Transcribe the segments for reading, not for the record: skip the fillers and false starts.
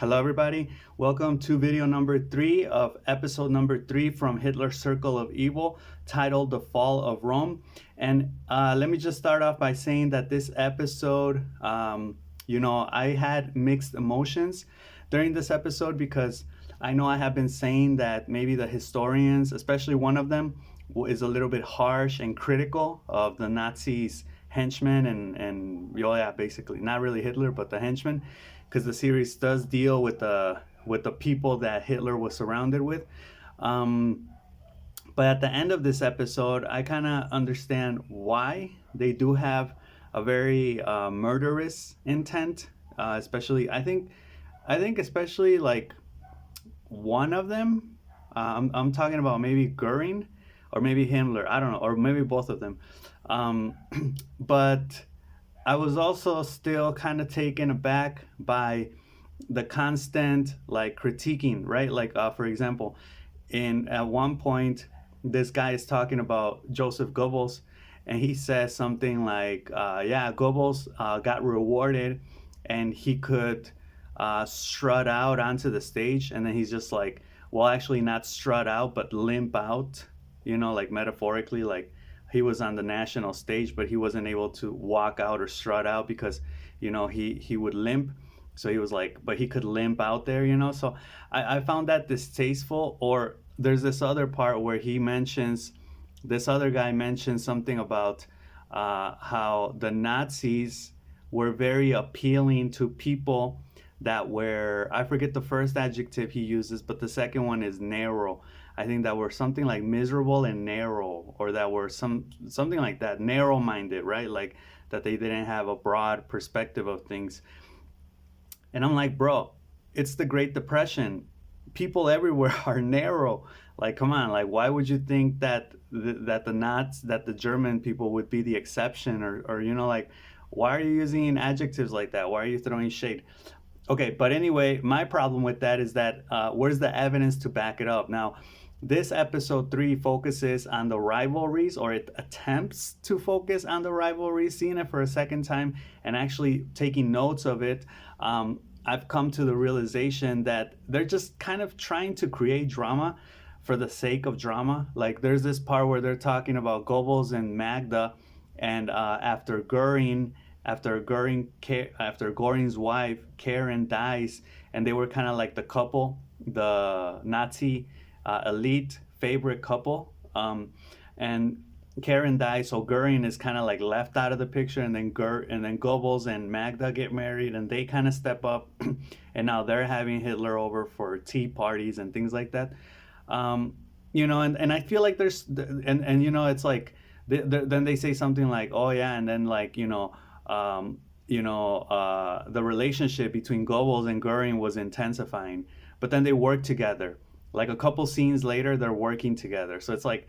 Hello, everybody. Welcome to video number 3 of episode number 3 from Hitler's Circle of Evil, titled The Fall of Rome. And let me just start off by saying that this episode, I had mixed emotions during this episode because I know I have been saying that maybe the historians, especially one of them, is a little bit harsh and critical of the Nazis' henchmen and basically not really Hitler, but the henchmen, because the series does deal with the people that Hitler was surrounded with. But at the end of this episode, I kind of understand why they do have a very murderous intent. Especially, I think especially like one of them. I'm talking about maybe Goering or maybe Himmler. I don't know, or maybe both of them. Um, but I was also still kind of taken aback by the constant like critiquing, right? Like for example, in at one point, this guy is talking about Joseph Goebbels, and he says something like, "Yeah, Goebbels got rewarded, and he could strut out onto the stage," and then he's just like, "Well, actually, not strut out, but limp out," like metaphorically, like he was on the national stage, but he wasn't able to walk out or strut out because, he would limp. So he was like, but he could limp out there. So I found that distasteful. Or there's this other part where this other guy mentions something about how the Nazis were very appealing to people that were, I forget the first adjective he uses, but the second one is narrow. I think that were something like miserable and narrow, or that were something like that, narrow-minded, right? Like that they didn't have a broad perspective of things. And I'm like, bro, it's the Great Depression. People everywhere are narrow. Like, come on, like, why would you think that that the German people would be the exception, or like, why are you using adjectives like that? Why are you throwing shade? Okay, but anyway, my problem with that is that where's the evidence to back it up? Now, this episode 3 focuses on the rivalries, or it attempts to focus on the rivalries, seeing it for a second time and actually taking notes of it. I've come to the realization that they're just kind of trying to create drama for the sake of drama. Like there's this part where they're talking about Goebbels and Magda, and after Goring's wife Karen dies, and they were kind of like the couple, the Nazi elite favorite couple, and Karen dies, so Goering is kind of like left out of the picture, and then Goebbels and Magda get married, and they kind of step up, and now they're having Hitler over for tea parties and things like that. And I feel like there's it's like then they say something like, oh yeah, and then like the relationship between Goebbels and Goering was intensifying, but then they worked together. Like a couple scenes later, they're working together. So it's like,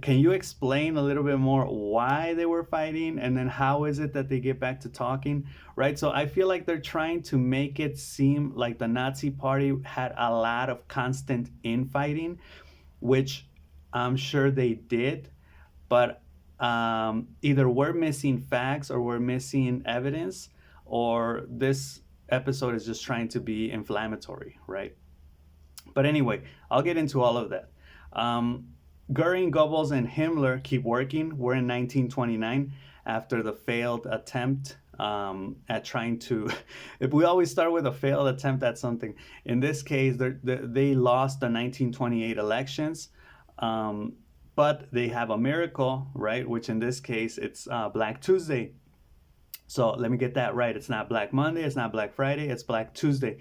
can you explain a little bit more why they were fighting, and then how is it that they get back to talking, right? So I feel like they're trying to make it seem like the Nazi Party had a lot of constant infighting, which I'm sure they did, but either we're missing facts or we're missing evidence, or this episode is just trying to be inflammatory, right? But anyway, I'll get into all of that. Goering, Goebbels, and Himmler keep working. We're in 1929 after the failed attempt at trying to. If we always start with a failed attempt at something. In this case, they lost the 1928 elections, but they have a miracle, right? Which in this case, it's Black Tuesday. So let me get that right. It's not Black Monday, it's not Black Friday, it's Black Tuesday,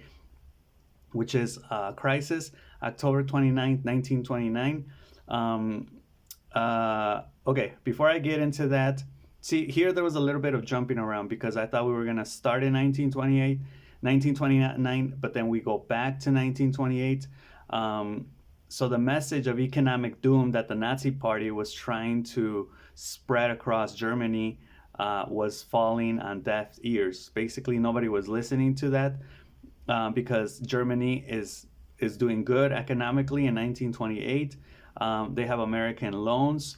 which is crisis, October 29th, 1929. Okay, before I get into that, see, here there was a little bit of jumping around because I thought we were going to start in 1929, but then we go back to 1928. So the message of economic doom that the Nazi Party was trying to spread across Germany was falling on deaf ears. Basically, nobody was listening to that. Because Germany is doing good economically in 1928. They have American loans,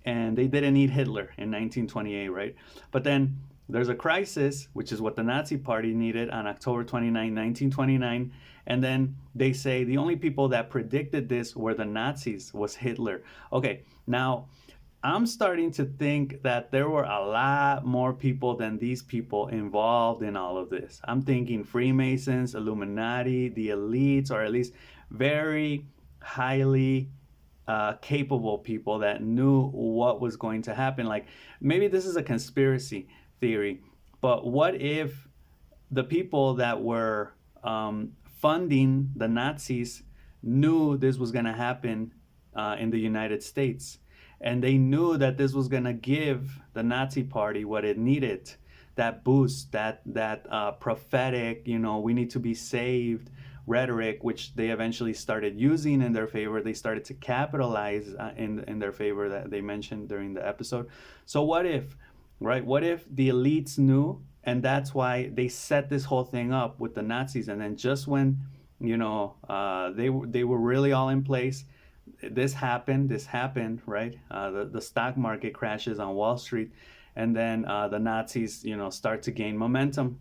and they didn't need Hitler in 1928, right? But then there's a crisis, which is what the Nazi Party needed on October 29, 1929. And then they say the only people that predicted this were the Nazis, was Hitler. Okay, now I'm starting to think that there were a lot more people than these people involved in all of this. I'm thinking Freemasons, Illuminati, the elites, or at least very highly capable people that knew what was going to happen. Like maybe this is a conspiracy theory, but what if the people that were funding the Nazis knew this was going to happen in the United States? And they knew that this was going to give the Nazi Party what it needed, that boost, that prophetic, we need to be saved rhetoric, which they eventually started using in their favor. They started to capitalize in their favor, that they mentioned during the episode. So what if, right? What if the elites knew, and that's why they set this whole thing up with the Nazis, and then just when they were really all in place, this happened, right? The stock market crashes on Wall Street, and then the Nazis, start to gain momentum.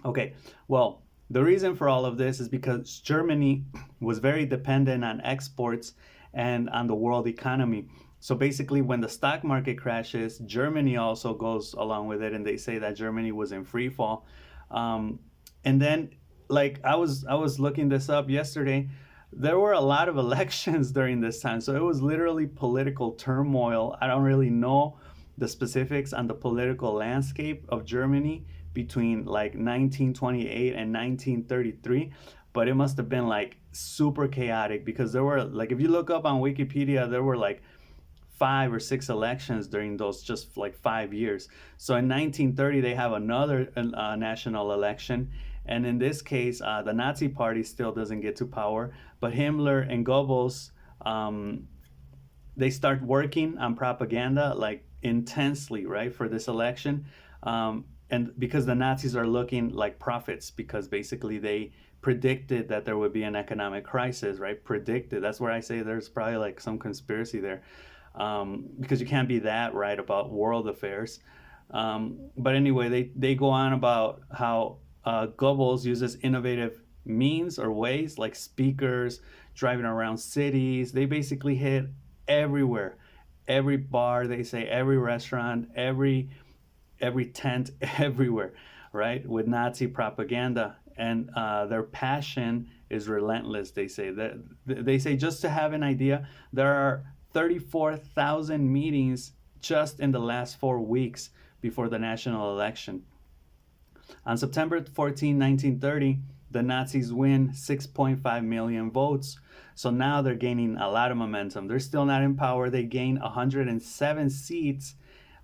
Okay, well, the reason for all of this is because Germany was very dependent on exports and on the world economy. So basically, when the stock market crashes, Germany also goes along with it, and they say that Germany was in free fall. And then, like I was looking this up yesterday, there were a lot of elections during this time, so it was literally political turmoil. I don't really know the specifics on the political landscape of Germany between like 1928 and 1933, but it must have been like super chaotic, because there were, like, if you look up on Wikipedia, there were like 5 or 6 elections during those just like 5 years. So in 1930 they have another national election, and in this case the Nazi Party still doesn't get to power, but Himmler and Goebbels, they start working on propaganda like intensely, right, for this election. And because the Nazis are looking like prophets, because basically they predicted that there would be an economic crisis, right? Predicted. That's where I say there's probably like some conspiracy there, because you can't be that right about world affairs. But anyway, they go on about how Goebbels uses innovative means or ways, like speakers, driving around cities. They basically hit everywhere, every bar, they say, every restaurant, every tent, everywhere, right, with Nazi propaganda. And their passion is relentless. They say, just to have an idea, there are 34,000 meetings just in the last 4 weeks before the national election. On September 14, 1930, the Nazis win 6.5 million votes. So now they're gaining a lot of momentum. They're still not in power. They gain 107 seats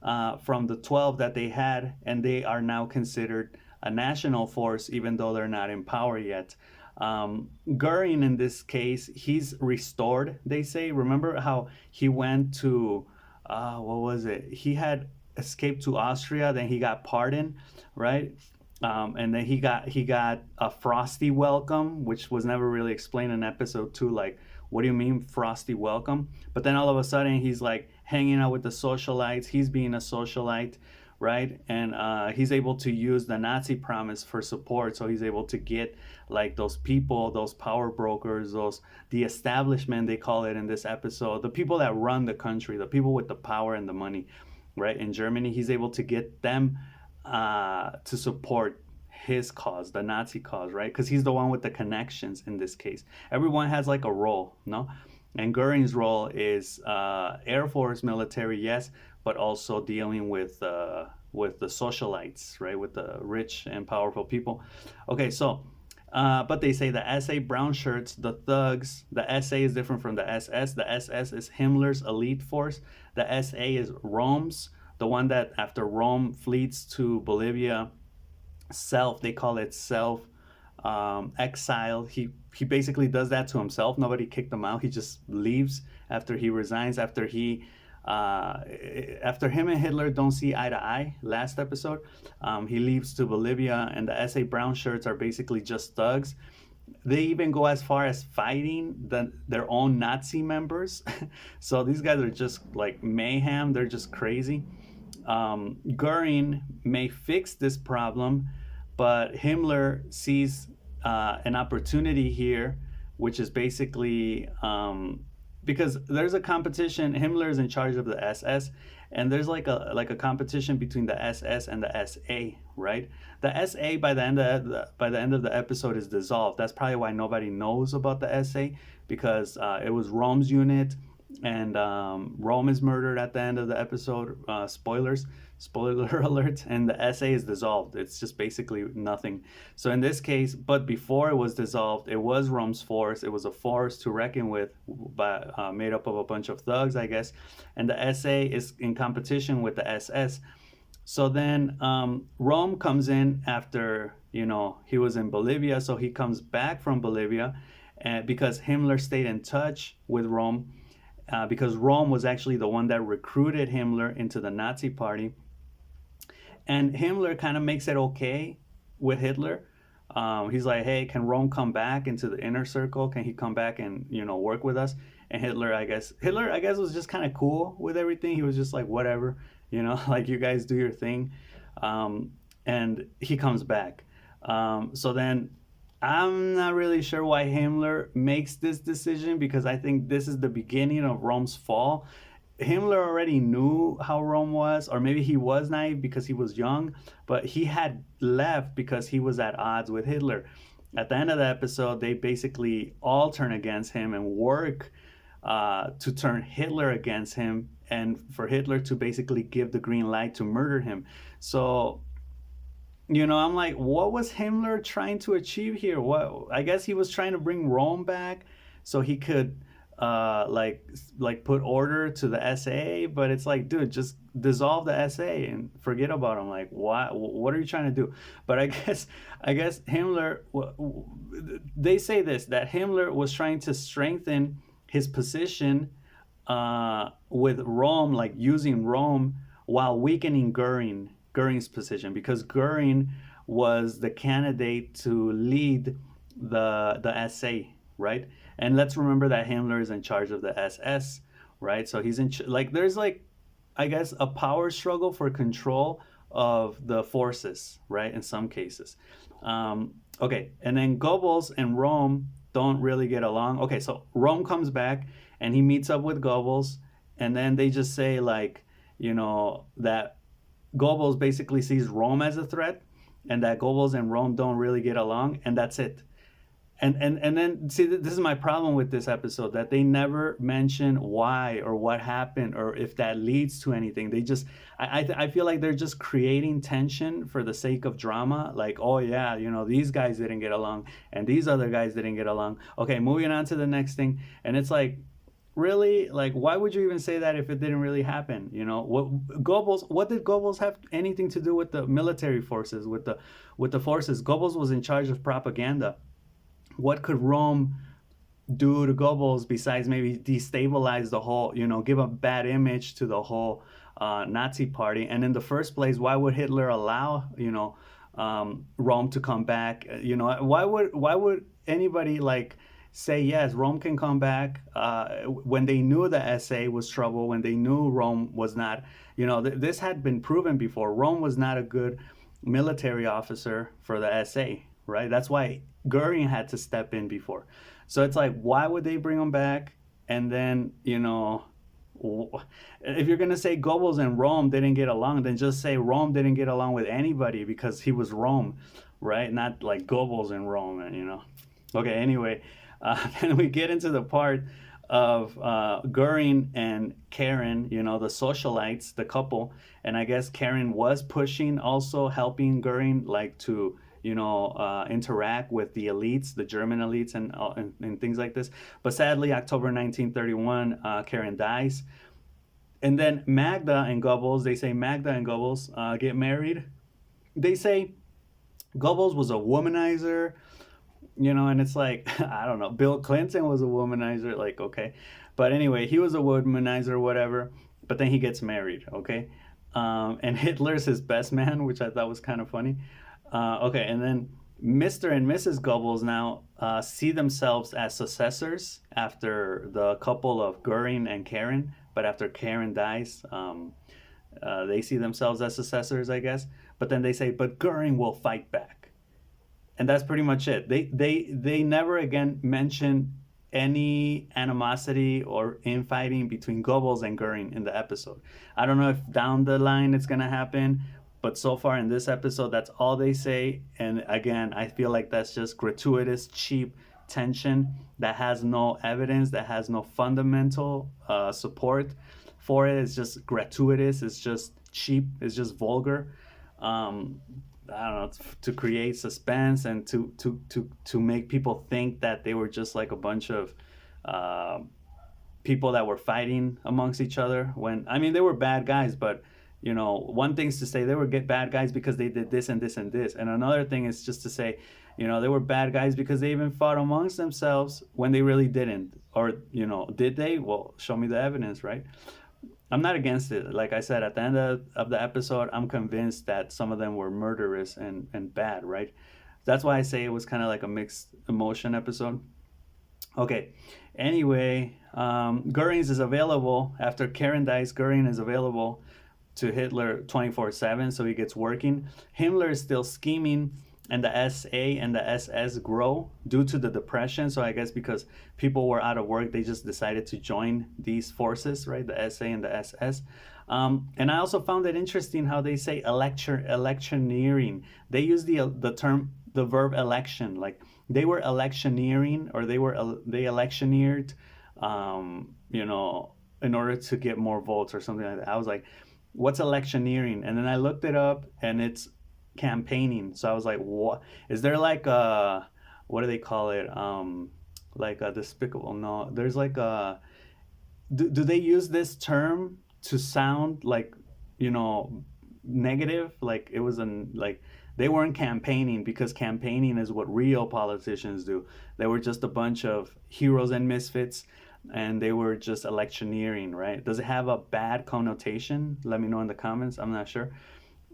from the 12 that they had, and they are now considered a national force, even though they're not in power yet. Goering, in this case, he's restored, they say. Remember how he went to, what was it? He had escaped to Austria, then he got pardoned, right? And then he got a frosty welcome, which was never really explained in episode 2. Like, what do you mean frosty welcome? But then all of a sudden he's like hanging out with the socialites. He's being a socialite, right? And he's able to use the Nazi promise for support. So he's able to get like those people, those power brokers, the establishment, they call it in this episode, the people that run the country, the people with the power and the money, right? In Germany, he's able to get them to support his cause, the Nazi cause, right? Because he's the one with the connections in this case. Everyone has like a role, no? And Goering's role is Air Force, military, yes, but also dealing with the socialites, right? With the rich and powerful people. Okay, so, but they say the SA brown shirts, the thugs, the SA is different from the SS. The SS is Himmler's elite force. The SA is Röhm's, the one that after Röhm flees to Bolivia, they call it exile. He basically does that to himself. Nobody kicked him out. He just leaves after he resigns, after him and Hitler don't see eye to eye last episode. He leaves to Bolivia, and the SA brown shirts are basically just thugs. They even go as far as fighting their own Nazi members. So these guys are just like mayhem. They're just crazy. Goering may fix this problem, but Himmler sees an opportunity here, which is basically because there's a competition. Himmler is in charge of the SS, and there's like a competition between the SS and the SA, right? The SA by the end of the episode is dissolved. That's probably why nobody knows about the SA, because it was Rome's unit, and Rome is murdered at the end of the episode. Spoiler alert, and the SA is dissolved. It's just basically nothing. So in this case, but before it was dissolved, it was Rome's force. It was a force to reckon with, made up of a bunch of thugs, I guess. And the SA is in competition with the SS. So then Rome comes in after, he was in Bolivia. So he comes back from Bolivia, because Himmler stayed in touch with Rome, because Rome was actually the one that recruited Himmler into the Nazi party. And Himmler kind of makes it okay with Hitler. He's like, hey, can Rome come back into the inner circle? Can he come back and work with us? And Hitler, I guess, was just kind of cool with everything. He was just like, whatever, like, you guys do your thing. And he comes back. So then I'm not really sure why Himmler makes this decision, because I think this is the beginning of Rome's fall. Himmler already knew how Rome was, or maybe he was naive because he was young, but he had left because he was at odds with Hitler. At the end of the episode, they basically all turn against him and work to turn Hitler against him, and for Hitler to basically give the green light to murder him. So, I'm like, what was Himmler trying to achieve here? What, I guess he was trying to bring Rome back so he could like put order to the SA, but it's like, dude, just dissolve the SA and forget about him. Like, what are you trying to do? But I guess Himmler, they say this, that Himmler was trying to strengthen his position with Rome, like using Rome while weakening Goering's position, because Goering was the candidate to lead the SA, right? And let's remember that Himmler is in charge of the SS, right? So he's there's I guess, a power struggle for control of the forces, right? In some cases. Okay, and then Goebbels and Rome don't really get along. Okay, so Rome comes back and he meets up with Goebbels, and then they just say that Goebbels basically sees Rome as a threat, and that Goebbels and Rome don't really get along, and that's it. And then, see, this is my problem with this episode, that they never mention why or what happened or if that leads to anything. They just, I feel like they're just creating tension for the sake of drama. Like, oh yeah, these guys didn't get along and these other guys didn't get along. Okay, moving on to the next thing. And it's like, really, like, why would you even say that if it didn't really happen? What did Goebbels have anything to do with the military forces, with the forces? Goebbels was in charge of propaganda. What could Rome do to Goebbels besides maybe destabilize the whole, give a bad image to the whole Nazi party? And in the first place, why would Hitler allow, Rome to come back? Why would anybody say, yes, Rome can come back, when they knew the SA was trouble, when they knew Rome was not, this had been proven before. Rome was not a good military officer for the SA, right? That's why Goering had to step in before. So it's like, why would they bring him back? And then, if you're going to say Goebbels and Rome didn't get along, then just say Rome didn't get along with anybody because he was Rome, right? Not like Goebbels and Rome, Okay, anyway, then we get into the part of Goering and Karen, the socialites, the couple. And I guess Karen was pushing, also helping Goering, to interact with the elites, the German elites, and things like this. But sadly, October 1931, Karen dies. And then Magda and Goebbels get married. They say Goebbels was a womanizer, and it's like, I don't know, Bill Clinton was a womanizer, okay. But anyway, he was a womanizer, whatever. But then he gets married, okay? And Hitler's his best man, which I thought was kind of funny. Okay, and then Mr. and Mrs. Goebbels now see themselves as successors after the couple of Goering and Karen, but after Karen dies, They see themselves as secessors, I guess. But then they say, but Goering will fight back, and that's pretty much it. They never again mention any animosity or infighting between Goebbels and Goering in the episode. I don't know if down the line it's gonna happen, but so far in this episode, that's all they say. And again, I feel like that's just gratuitous, cheap tension that has no evidence, that has no fundamental support for it. It's just gratuitous. It's just cheap. It's just vulgar. Um, I don't know, to create suspense and to make people think that they were just like a bunch of uh, people that were fighting amongst each other. When I mean, they were bad guys, but one thing is to say they were get bad guys because they did this and this and this, and another thing is just to say, they were bad guys because they even fought amongst themselves when they really didn't. Or did they? Well, show me the evidence, right? I'm not against it. Like I said, at the end of the episode, I'm convinced that some of them were murderous and bad, right? That's why I say it was kind of like a mixed emotion episode. Okay. Anyway, Goering's is available. After Karen dies, Goering is available to Hitler 24/7, so he gets working. Himmler is still scheming, and the SA and the SS grow due to the depression. So I guess because people were out of work, they just decided to join these forces, right? The SA and the SS. And I also found it interesting how they say electioneering. They use the verb election, like they were electioneering, or they electioneered, in order to get more votes or something like that. I was like, what's electioneering? And then I looked it up, and it's campaigning. So I was like, what is there, like a, what do they call it, like a despicable, no, there's like a, do they use this term to sound like, negative? Like it was like they weren't campaigning, because campaigning is what real politicians do. They were just a bunch of heroes and misfits, and they were just electioneering, right? Does it have a bad connotation? Let me know in the comments. I'm not sure.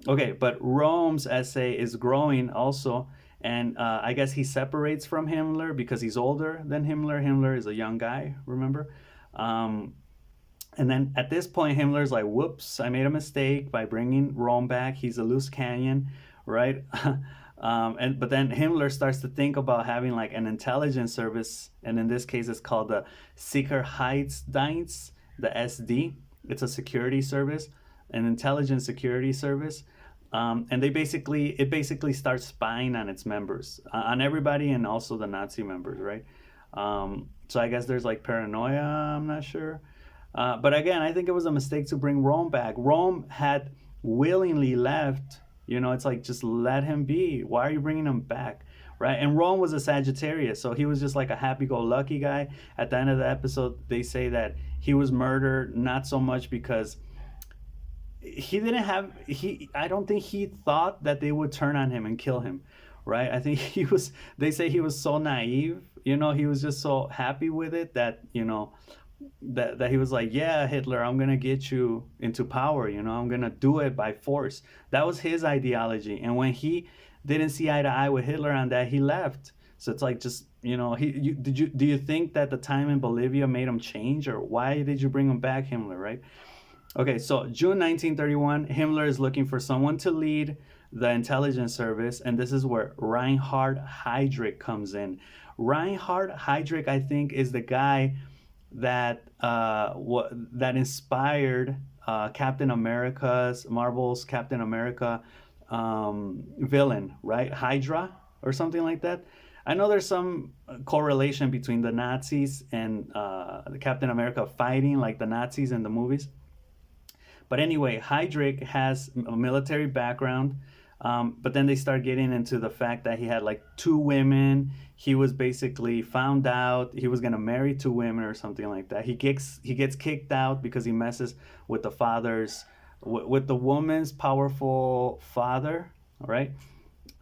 Okay, but Röhm's essay is growing also, and I guess he separates from Himmler because he's older than Himmler. Himmler is a young guy, remember? Um, and then at this point, Himmler's like, whoops, I made a mistake by bringing Röhm back. He's a loose cannon, right? But then Himmler starts to think about having like an intelligence service, and in this case, it's called the Sicherheitsdienst, the SD. It's a security service, an intelligence security service, and it basically starts spying on its members, on everybody, and also the Nazi members, right? So I guess there's like paranoia. I'm not sure, but again, I think it was a mistake to bring Röhm back. Röhm had willingly left. It's like, just let him be. Why are you bringing him back? Right? And Röhm was a Sagittarius, so he was just like a happy-go-lucky guy. At the end of the episode, they say that he was murdered, not so much because I don't think he thought that they would turn on him and kill him, right? I think they say he was so naive, he was just so happy with it that, that he was like, yeah, Hitler, I'm gonna get you into power, I'm gonna do it by force. That was his ideology. And when he didn't see eye to eye with Hitler on that, he left. So it's like, just, do you think that the time in Bolivia made him change, or why did you bring him back, Himmler, right? Okay, so June 1931, Himmler is looking for someone to lead the intelligence service, and this is where Reinhard Heydrich comes in. Reinhard Heydrich, I think, is the guy that that inspired Marvel's Captain America villain, right? Hydra or something like that. I know there's some correlation between the Nazis and the Captain America fighting like the Nazis in the movies. But anyway, Heydrich has a military background, but then they start getting into the fact that he had like two women. He was basically found out he was gonna marry two women or something like that. He gets kicked out because he messes with the with the woman's powerful father. All right,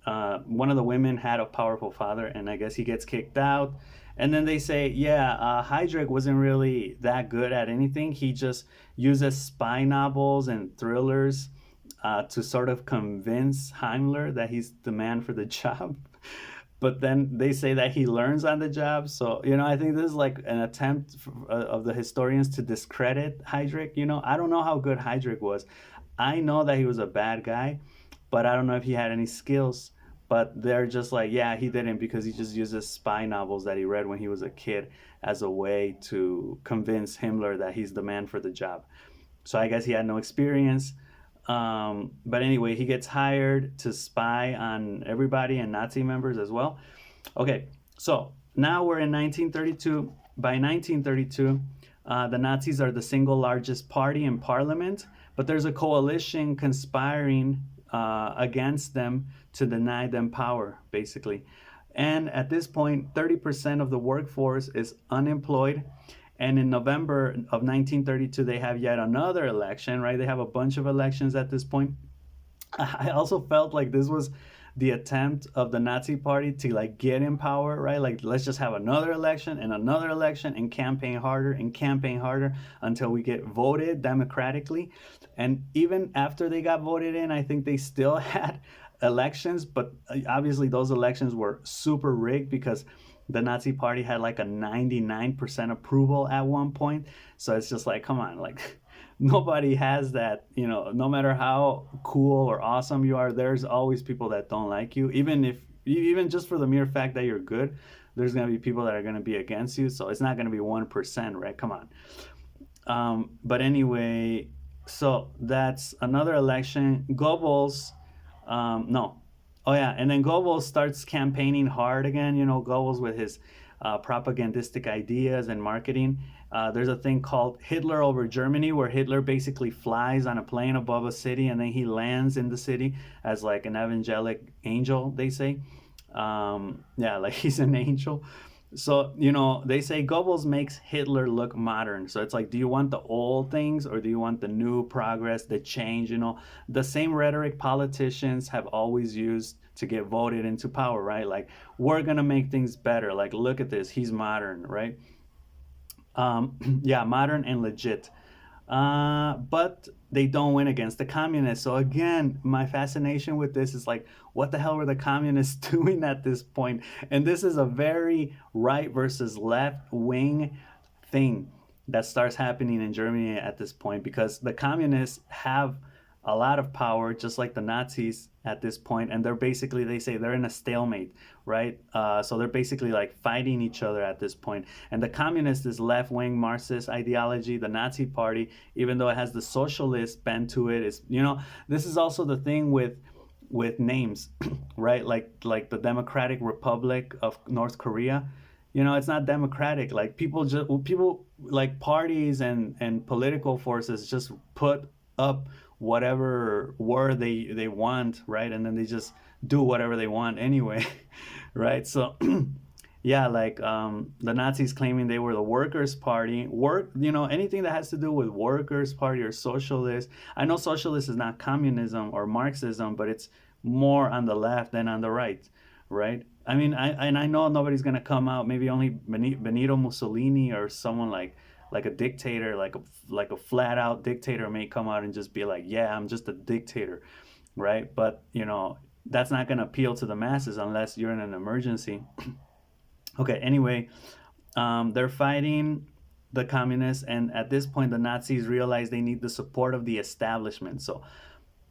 one of the women had a powerful father, and I guess he gets kicked out. And then they say, yeah, Heydrich wasn't really that good at anything. He just uses spy novels and thrillers to sort of convince Himmler that he's the man for the job. But then they say that he learns on the job. So, I think this is like an attempt of the historians to discredit Heydrich. I don't know how good Heydrich was. I know that he was a bad guy, but I don't know if he had any skills. But they're just like, yeah, he didn't because he just uses spy novels that he read when he was a kid as a way to convince Himmler that he's the man for the job. So I guess he had no experience. But anyway, he gets hired to spy on everybody and Nazi members as well. Okay, so now we're in 1932. By 1932, the Nazis are the single largest party in parliament, but there's a coalition conspiring against them to deny them power, basically. And at this point, 30% of the workforce is unemployed. And in November of 1932, they have yet another election, right? They have a bunch of elections at this point. I also felt like this was the attempt of the Nazi party to like get in power, right? Like let's just have another election and campaign harder until we get voted democratically. And even after they got voted in, I think they still had elections, but obviously those elections were super rigged because the Nazi party had like a 99% approval at one point. So it's just like, come on, like nobody has that, no matter how cool or awesome you are, there's always people that don't like you. Even just for the mere fact that you're good, there's going to be people that are going to be against you. So it's not going to be 1%, right? Come on. But anyway, so that's another election. Goebbels, no. Oh, yeah. And then Goebbels starts campaigning hard again, Goebbels with his propagandistic ideas and marketing. There's a thing called Hitler over Germany, where Hitler basically flies on a plane above a city and then he lands in the city as like an evangelic angel, they say. Yeah, like he's an angel. So, they say Goebbels makes Hitler look modern. So it's like, do you want the old things or do you want the new progress, the change? The same rhetoric politicians have always used to get voted into power, right? Like, we're going to make things better. Like, look at this. He's modern, right? Yeah, modern and legit. But they don't win against the communists. So again, my fascination with this is like, what the hell were the communists doing at this point? And this is a very right versus left wing thing that starts happening in Germany at this point, because the communists have a lot of power, just like the Nazis at this point, and they say they're in a stalemate, right? So they're basically like fighting each other at this point. And the communist is left-wing Marxist ideology. The Nazi party, even though it has the socialist bent to it, is this is also the thing with names, right? Like the Democratic Republic of North Korea. It's not democratic. Like people like parties and political forces just put up whatever word they want, right? And then they just do whatever they want anyway, right? So yeah, like the Nazis claiming they were the Workers' Party, anything that has to do with Workers' Party or socialist. I know socialist is not communism or Marxism, but it's more on the left than on the right, right? I mean, I know nobody's gonna come out. Maybe only Benito Mussolini or someone like a dictator, like a flat out dictator may come out and just be like, yeah, I'm just a dictator, right? But that's not going to appeal to the masses unless you're in an emergency. Okay, anyway, they're fighting the communists, and at this point the Nazis realize they need the support of the establishment, so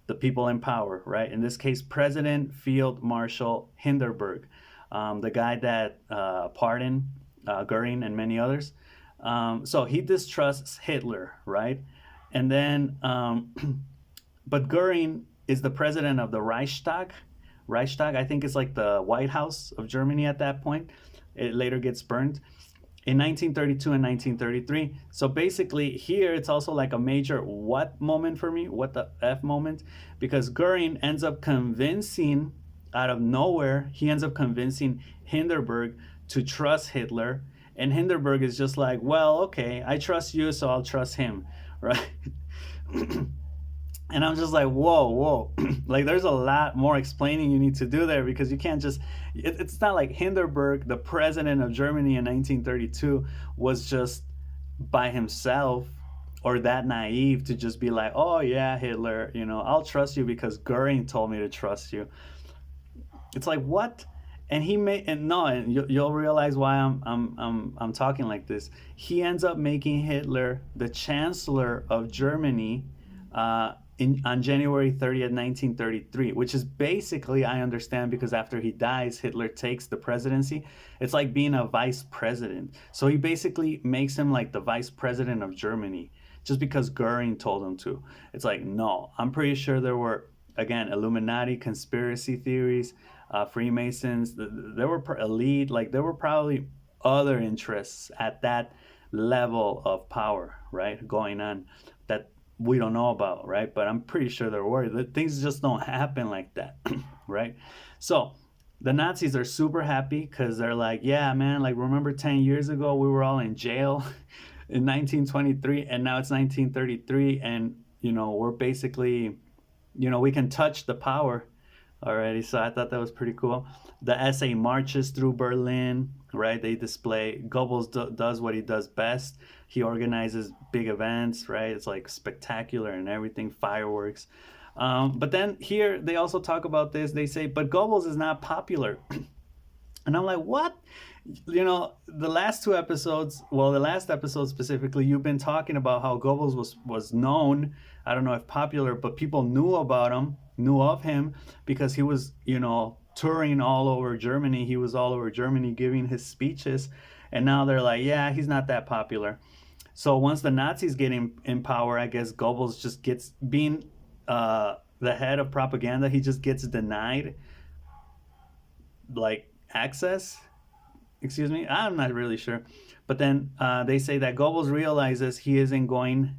the people in power, right? In this case, President Field Marshal Hindenburg, the guy that pardoned Goering and many others. So he distrusts Hitler, right? And then, but Goering is the president of the Reichstag. Reichstag, I think, is like the White House of Germany at that point. It later gets burned in 1932 and 1933. So basically, here it's also like a major what moment for me, what the F moment, because Goering ends up convincing, out of nowhere, he ends up convincing Hindenburg to trust Hitler. And Hindenburg is just like, well, okay, I trust you, so I'll trust him, right? And I'm just like, whoa. Like, there's a lot more explaining you need to do there, because you can't just, it's not like Hindenburg, the president of Germany in 1932, was just by himself or that naive to just be like, oh yeah, Hitler, I'll trust you because Goering told me to trust you. It's like, what? And you'll realize why I'm talking like this. He ends up making Hitler the chancellor of Germany, on January 30th, 1933, which is basically, I understand, because after he dies, Hitler takes the presidency. It's like being a vice president. So he basically makes him like the vice president of Germany just because Goering told him to. It's like, no, I'm pretty sure there were, again, Illuminati conspiracy theories, Freemasons. There were elite, like there were probably other interests at that level of power, right, going on that we don't know about, right? But I'm pretty sure there were. Things just don't happen like that, right? So the Nazis are super happy because they're like, yeah, man, like remember 10 years ago we were all in jail in 1923, and now it's 1933, and we're basically, we can touch the power already. So I thought that was pretty cool. The SA marches through Berlin, right? They display, Goebbels does what he does best. He organizes big events, right? It's like spectacular and everything, fireworks. But then here they also talk about this. They say, but Goebbels is not popular. And I'm like, what? The last two episodes, well, the last episode specifically, you've been talking about how Goebbels was known. I don't know if popular, but people knew about him, knew of him because he was, touring all over Germany. He was all over Germany giving his speeches. And now they're like, yeah, he's not that popular. So once the Nazis get in power, I guess Goebbels just gets, being the head of propaganda, he just gets denied like access. Excuse me, I'm not really sure. But then they say that Goebbels realizes he isn't going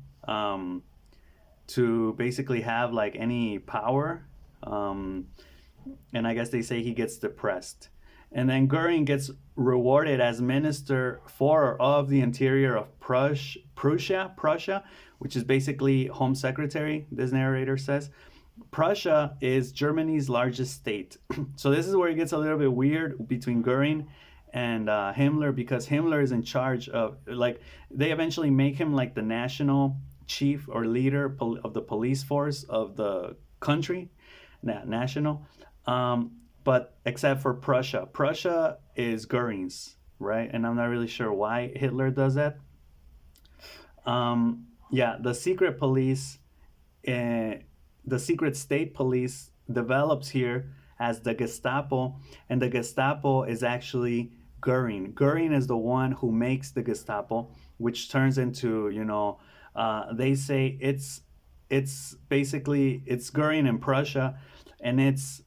to basically have like any power. And I guess they say he gets depressed. And then Goering gets rewarded as Minister of the Interior of Prussia, which is basically Home Secretary, this narrator says. Prussia is Germany's largest state. So this is where it gets a little bit weird between Goering and Himmler, because Himmler is in charge of, like, they eventually make him like the national chief or leader of the police force of the country, national. But except for Prussia. Prussia is Goering's, right? And I'm not really sure why Hitler does that. Yeah, the secret police, the secret state police develops here as the Gestapo, and the Gestapo is actually Goering. Goering is the one who makes the Gestapo, which turns into, they say it's basically, it's Goering in Prussia, and it's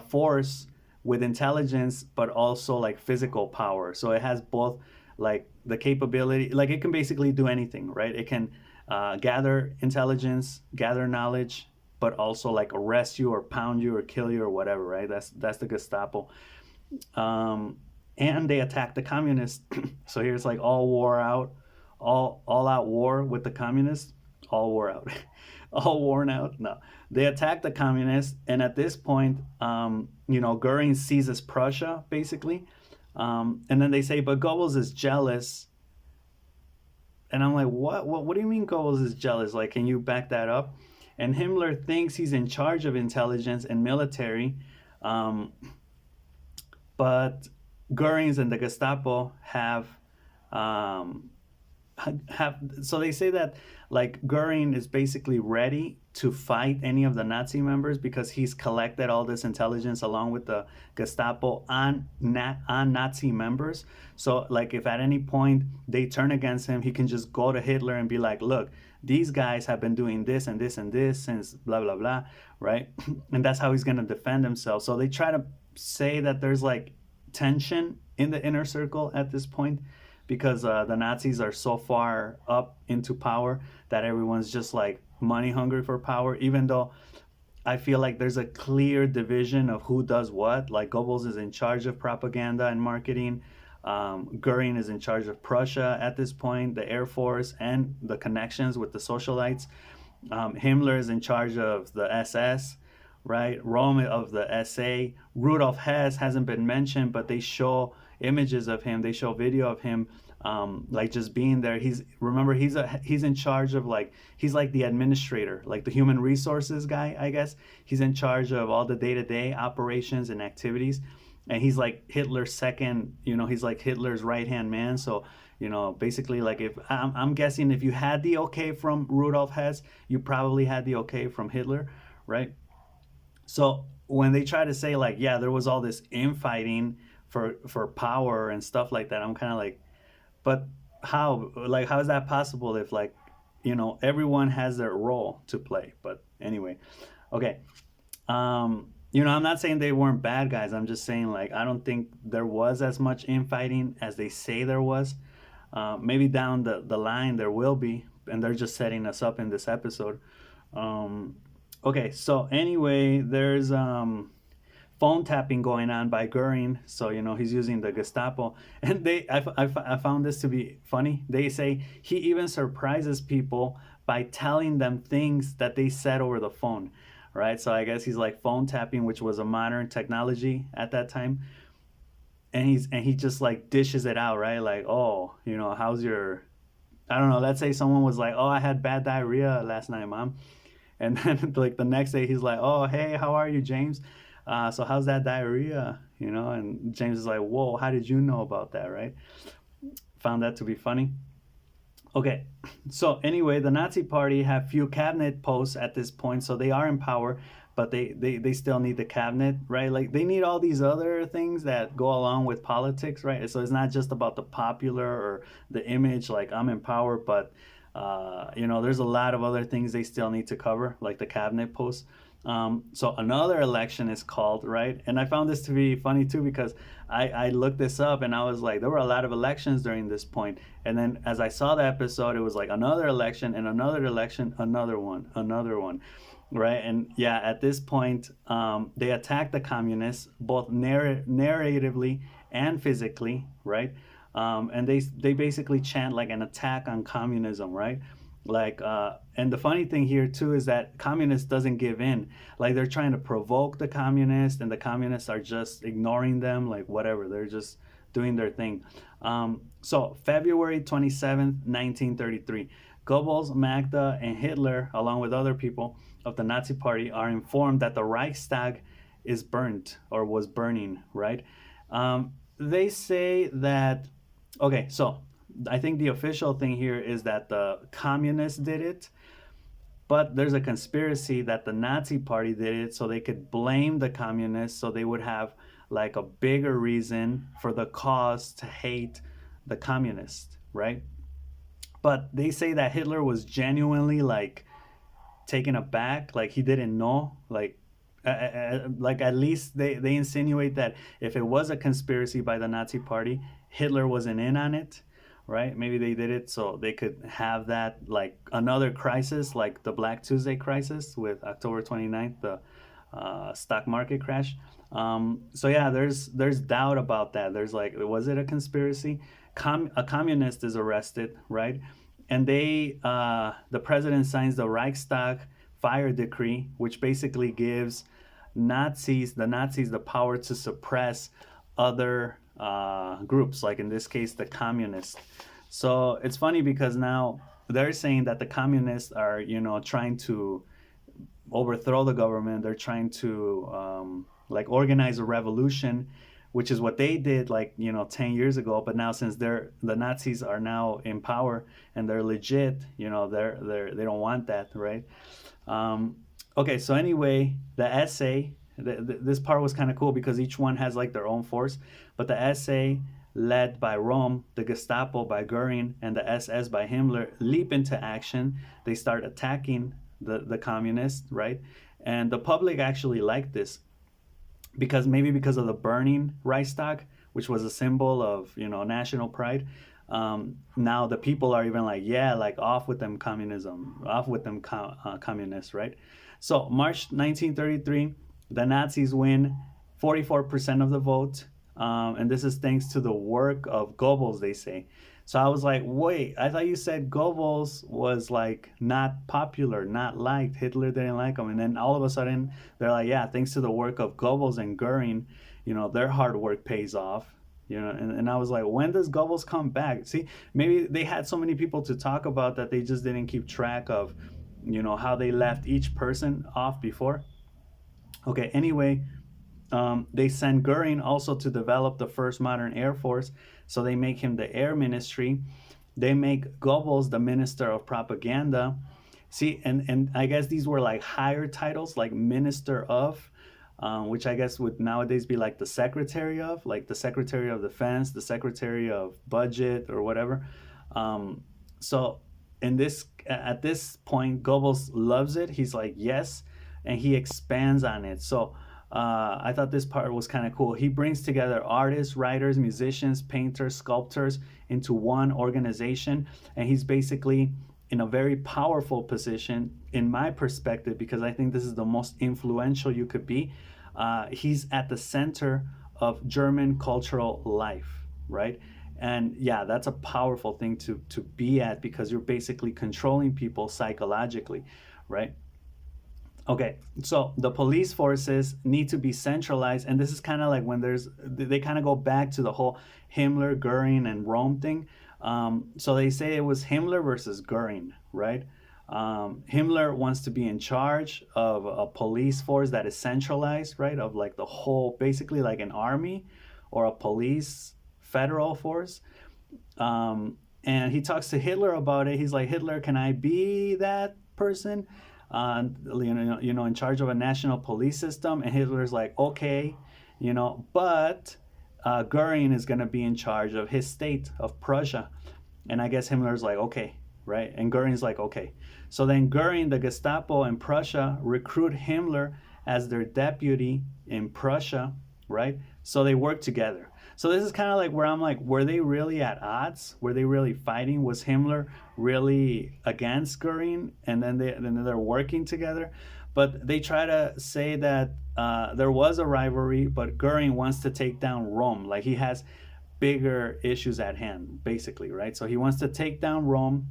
force with intelligence, but also like physical power. So it has both like the capability, like it can basically do anything, right? It can gather intelligence, gather knowledge, but also like arrest you or pound you or kill you or whatever, right? That's the Gestapo. And they attack the communists. So here's like all out war with the communists, all wore out. All worn out. No, they attack the communists, and at this point, Goering seizes Prussia basically, and then they say, but Goebbels is jealous, and I'm like, what? What do you mean Goebbels is jealous? Like, can you back that up? And Himmler thinks he's in charge of intelligence and military, but Goering's and the Gestapo have. So they say that like Goering is basically ready to fight any of the Nazi members because he's collected all this intelligence along with the Gestapo on Nazi members. So like if at any point they turn against him, he can just go to Hitler and be like, look, these guys have been doing this and this and this since blah, blah, blah, right? And that's how he's going to defend himself. So they try to say that there's like tension in the inner circle at this point, because the Nazis are so far up into power that everyone's just like money hungry for power, even though I feel like there's a clear division of who does what. Like Goebbels is in charge of propaganda and marketing. Goering is in charge of Prussia at this point, the Air Force and the connections with the socialites. Himmler is in charge of the SS, right? Röhm of the SA. Rudolf Hess hasn't been mentioned, but they show images of him. They show video of him, like just being there. He's in charge of he's like the administrator, like the human resources guy, I guess. He's in charge of all the day-to-day operations and activities. and he's like Hitler's second, he's like Hitler's right hand man. So, basically, like, if I'm guessing, if you had the okay from Rudolf Hess, you probably had the okay from Hitler, right? So when they try to say, like, yeah, there was all this infighting for power and stuff like that, I'm kind of like, but how? Like, how is that possible if, like, everyone has their role to play? But anyway, okay. I'm not saying they weren't bad guys. I'm just saying, like, I don't think there was as much infighting as they say there was. Maybe down the line there will be, and they're just setting us up in this episode. Um, okay, so anyway, there's phone tapping going on by Goering. So, he's using the Gestapo. And I found this to be funny. They say he even surprises people by telling them things that they said over the phone, right? So I guess he's like phone tapping, which was a modern technology at that time. And he just like dishes it out, right? Like, oh, how's your, I don't know, let's say someone was like, oh, I had bad diarrhea last night, mom. And then like the next day he's like, oh, hey, how are you, James? So how's that diarrhea? And James is like, whoa, how did you know about that, right? Found that to be funny. Okay, so anyway, the Nazi Party have few cabinet posts at this point, so they are in power, but they still need the cabinet, right? Like, they need all these other things that go along with politics, right? So it's not just about the popular or the image, like, I'm in power, but there's a lot of other things they still need to cover, like the cabinet posts. So another election is called, right? And I found this to be funny too, because I looked this up and I was like, there were a lot of elections during this point. And then as I saw the episode, it was like another election and another election, another one, right? And yeah, at this point, they attack the communists both narratively and physically, right? And they basically chant like an attack on communism, right? Like, and the funny thing here too is that communist doesn't give in. Like, they're trying to provoke the communists, and the communists are just ignoring them, like, whatever, they're just doing their thing. So February 27th, 1933, Goebbels, Magda, and Hitler, along with other people of the Nazi Party, are informed that the Reichstag is burnt, or was burning, right? They say that, okay, so I think the official thing here is that the communists did it, but there's a conspiracy that the Nazi Party did it so they could blame the communists, so they would have like a bigger reason for the cause to hate the communists, right? But they say that Hitler was genuinely like taken aback, like he didn't know, like at least they insinuate that if it was a conspiracy by the Nazi Party, Hitler wasn't in on it, right? Maybe they did it so they could have that, like, another crisis, like the Black Tuesday crisis with October 29th, the stock market crash. So yeah, there's doubt about that. There's like, was it a conspiracy? A communist is arrested, right? And the president signs the Reichstag fire decree, which basically gives the Nazis the power to suppress other groups, like in this case, the communists. So it's funny because now they're saying that the communists are, trying to overthrow the government. They're trying to like organize a revolution, which is what they did, like, 10 years ago. But now, since the Nazis are now in power and they're legit, they don't want that, right? Okay, so anyway, the essay, this part was kind of cool because each one has like their own force. But the essay, led by Röhm, the Gestapo by Goering, and the SS by Himmler, leap into action. They start attacking the communists, right? And the public actually liked this because of the burning Reichstag, which was a symbol of, national pride. Now the people are even like, yeah, like, off with them communism, off with them communists, right? So March 1933, the Nazis win 44% of the vote. And this is thanks to the work of Goebbels, they say. So I was like, wait, I thought you said Goebbels was like not popular, not liked. Hitler didn't like him. And then all of a sudden they're like, yeah, thanks to the work of Goebbels and Goering, their hard work pays off. And I was like, when does Goebbels come back? See, maybe they had so many people to talk about that they just didn't keep track of, how they left each person off before. Okay, anyway, They send Goering also to develop the first modern air force, so they make him the air ministry. They make Goebbels the minister of propaganda. See, and I guess these were like higher titles, like minister of, which I guess would nowadays be like the secretary of, like the secretary of defense, the secretary of budget, or whatever. So in this at this point, Goebbels loves it. He's like yes, and he expands on it. So I thought this part was kind of cool. He brings together artists, writers, musicians, painters, sculptors into one organization, and he's basically in a very powerful position in my perspective, because I think this is the most influential you could be. He's at the center of German cultural life, right? And yeah, that's a powerful thing to be at, because you're basically controlling people psychologically, right? Okay, so the police forces need to be centralized, and this is kind of like when they kind of go back to the whole Himmler, Goering, and Rome thing. So they say it was Himmler versus Goering, right? Himmler wants to be in charge of a police force that is centralized, right? Of like the whole, basically like an army or a police federal force. And he talks to Hitler about it. He's like, Hitler, can I be that person? In charge of a national police system. And Hitler's like, okay, but Goering is going to be in charge of his state of Prussia. And I guess Himmler's like, okay, right? And Goering's like, okay. So then Goering, the Gestapo, and Prussia recruit Himmler as their deputy in Prussia, right? So they work together. So this is kind of like where I'm like, were they really at odds? Were they really fighting? Was Himmler really against Goering? And then they're working together. But they try to say that there was a rivalry, but Goering wants to take down Rome. Like he has bigger issues at hand, basically, right? So he wants to take down Rome,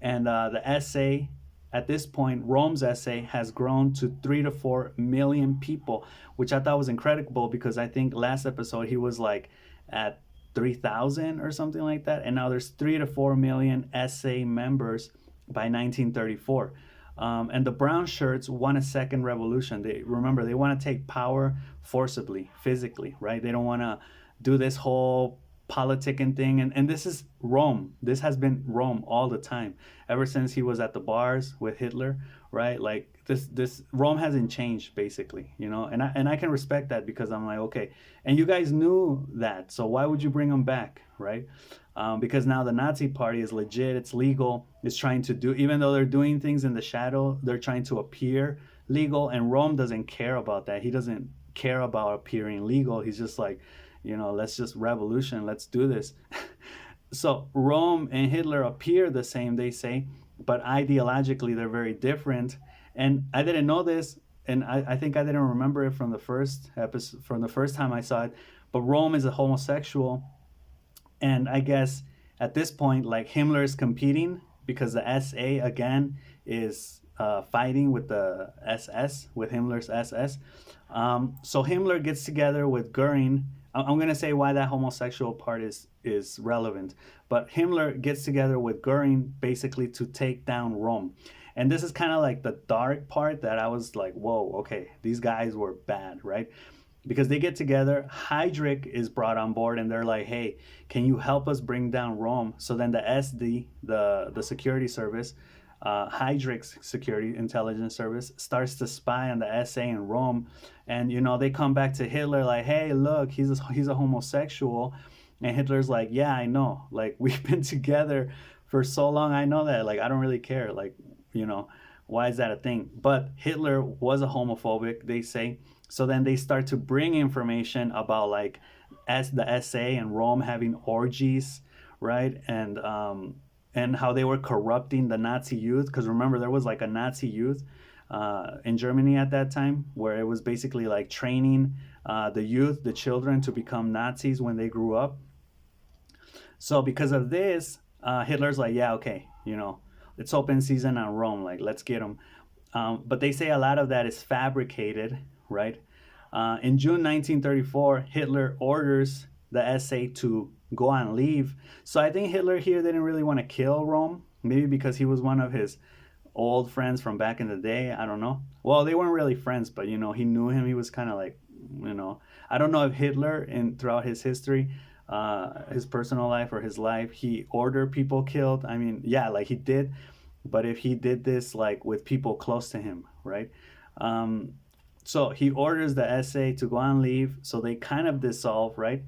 and the essay at this point, Rome's essay has grown to 3 to 4 million people, which I thought was incredible, because I think last episode he was like at 3,000 or something like that, and now there's 3 to 4 million essay members by 1934. And the brown shirts want a second revolution. They want to take power forcibly, physically, right? They don't want to do this whole politicking thing. And this is Rome. This has been Rome all the time, ever since he was at the bars with Hitler, right? Like this Rome hasn't changed, basically, and I can respect that, because I'm like, okay, and you guys knew that, so why would you bring them back, right? Because now the Nazi party is legit, it's legal, it's trying to do, even though they're doing things in the shadow, they're trying to appear legal, and Rome doesn't care about that. He doesn't care about appearing legal. He's just like, let's just revolution, let's do this. So Rome and Hitler appear the same, they say, but ideologically they're very different. And I didn't know this, and I think I didn't remember it from the first episode, from the first time I saw it, but Rome is a homosexual. And I guess at this point, like, Himmler is competing, because the SA again is fighting with the SS, with Himmler's SS. So Himmler gets together with Goering. I'm going to say why that homosexual part is relevant. But Himmler gets together with Goering basically to take down Rome. And this is kind of like the dark part that I was like, whoa, okay, these guys were bad, right? Because they get together, Heydrich is brought on board, and they're like, hey, can you help us bring down Rome? So then the SD, the security service, Heydrich's security intelligence service, starts to spy on the SA in Rome. And, they come back to Hitler like, hey, look, he's a homosexual. And Hitler's like, yeah, I know. Like, we've been together for so long. I know that. Like, I don't really care. Like, why is that a thing? But Hitler was a homophobic, they say. So then they start to bring information about, like, as the SA and Rome having orgies, right? And how they were corrupting the Nazi youth. Because remember, there was like a Nazi youth in Germany at that time, where it was basically like training the youth, the children, to become Nazis when they grew up. So because of this, Hitler's like, yeah, okay, it's open season on Rome. Like, let's get them. But they say a lot of that is fabricated, right? In June 1934, Hitler orders the SA to go on leave. So I think Hitler here didn't really want to kill Rome, maybe because he was one of his old friends from back in the day. I don't know. Well, they weren't really friends, but he knew him. He was kind of like you know, I don't know if Hitler in throughout his history, his personal life or his life, he ordered people killed. I mean, yeah, like he did, but if he did this like with people close to him, right? Um, so he orders the SA to go on leave, so they kind of dissolve, right?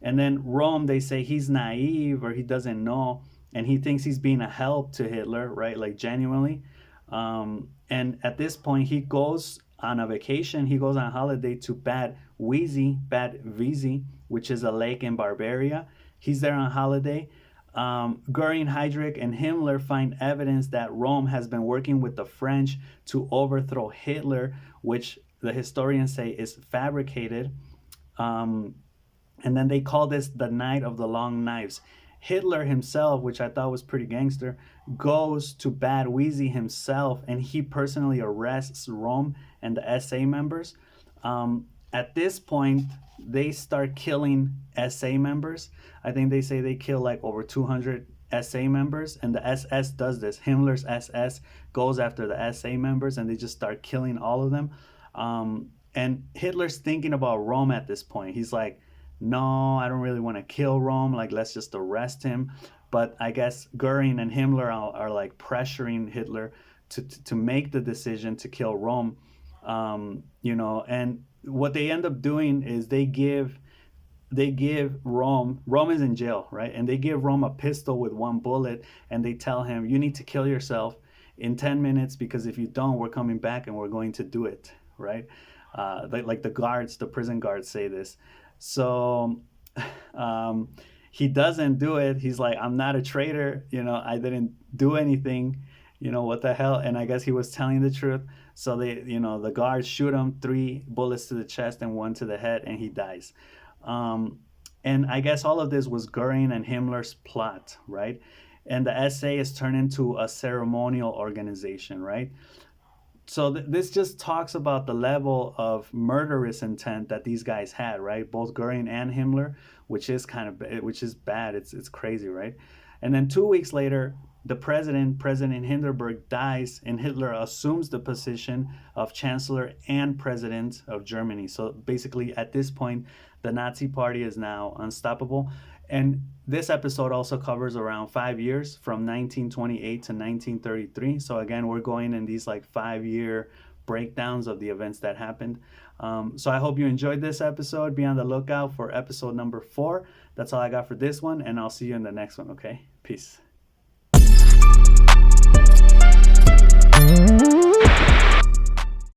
And then Rome, they say he's naive or he doesn't know, and he thinks he's being a help to Hitler, right? Like genuinely. And at this point, he goes on a vacation. He goes on holiday to Bad Wizy, which is a lake in Bavaria. He's there on holiday. Goering, Heydrich, and Himmler find evidence that Rome has been working with the French to overthrow Hitler, which the historians say is fabricated. Um, and then they call this the Night of the Long Knives. Hitler himself, which I thought was pretty gangster, goes to Bad Wizy himself and he personally arrests Rome and the SA members. At this point, they start killing SA members. I think they say they kill like over 200 SA members, and the SS does this. Himmler's SS goes after the SA members, and they just start killing all of them. And Hitler's thinking about Rome at this point. He's like, no, I don't really want to kill Rome. Like, let's just arrest him. But I guess Goering and Himmler are like pressuring Hitler to make the decision to kill Rome. And what they end up doing is they give Rome is in jail, right? And they give Rome a pistol with one bullet, and they tell him, you need to kill yourself in 10 minutes, because if you don't, we're coming back and we're going to do it, right? Like the prison guards say this. So he doesn't do it. He's like, I'm not a traitor. I didn't do anything. What the hell? And I guess he was telling the truth. So the guards shoot him 3 bullets to the chest and 1 to the head, and he dies. And I guess all of this was Goering and Himmler's plot, right? And the SA is turned into a ceremonial organization, right? So this just talks about the level of murderous intent that these guys had, right? Both Goering and Himmler, which is bad. It's crazy, right? And then 2 weeks later, President Hindenburg dies, and Hitler assumes the position of Chancellor and President of Germany. So basically, at this point, the Nazi Party is now unstoppable. And this episode also covers around 5 years, from 1928 to 1933. So again, we're going in these like 5-year breakdowns of the events that happened. So I hope you enjoyed this episode. Be on the lookout for episode number 4. That's all I got for this one, and I'll see you in the next one, okay? Peace.